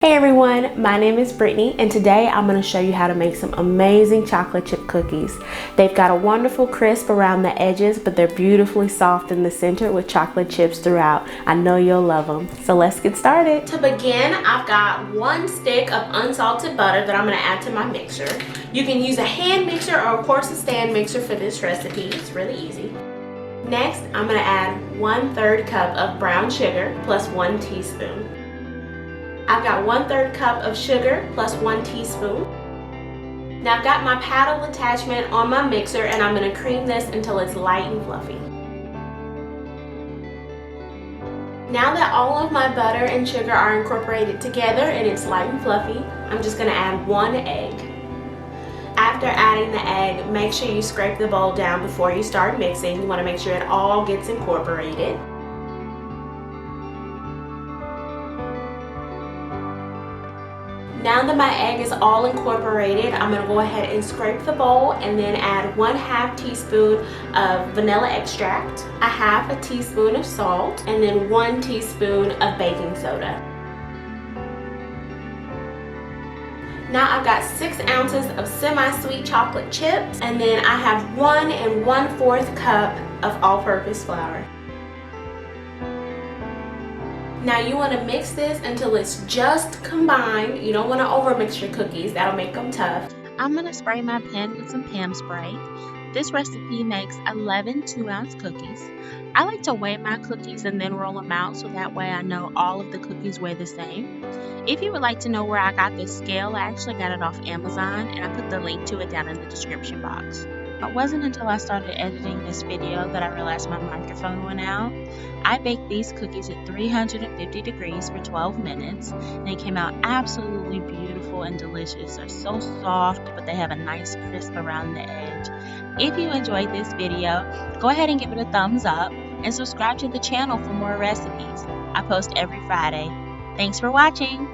Hey everyone, my name is Brittany and today I'm going to show you how to make some amazing chocolate chip cookies. They've got a wonderful crisp around the edges, but they're beautifully soft in the center with chocolate chips throughout. I know you'll love them. So let's get started. To begin, I've got 1 stick of unsalted butter that I'm going to add to my mixer. You can use a hand mixer or of course a stand mixer for this recipe. It's really easy. Next, I'm going to add 1/3 cup of brown sugar plus 1 teaspoon. I've got 1/3 cup of sugar plus 1 teaspoon. Now I've got my paddle attachment on my mixer and I'm going to cream this until it's light and fluffy. Now that all of my butter and sugar are incorporated together and it's light and fluffy, I'm just going to add 1 egg. After adding the egg, make sure you scrape the bowl down before you start mixing. You want to make sure it all gets incorporated. Now that my egg is all incorporated, I'm going to go ahead and scrape the bowl and then add 1/2 teaspoon of vanilla extract, 1/2 teaspoon of salt, and then 1 teaspoon of baking soda. Now I've got 6 ounces of semi-sweet chocolate chips, and then I have 1 1/4 cup of all-purpose flour. Now you want to mix this until it's just combined. You don't want to overmix your cookies, that'll make them tough. I'm going to spray my pan with some Pam spray. This recipe makes 11 2-ounce cookies. I like to weigh my cookies and then roll them out so that way I know all of the cookies weigh the same. If you would like to know where I got this scale, I actually got it off Amazon and I put the link to it down in the description box. It wasn't until I started editing this video that I realized my microphone went out. I baked these cookies at 350 degrees for 12 minutes and they came out absolutely beautiful and delicious. They're so soft, but they have a nice crisp around the edge. If you enjoyed this video, go ahead and give it a thumbs up and subscribe to the channel for more recipes. I post every Friday. Thanks for watching.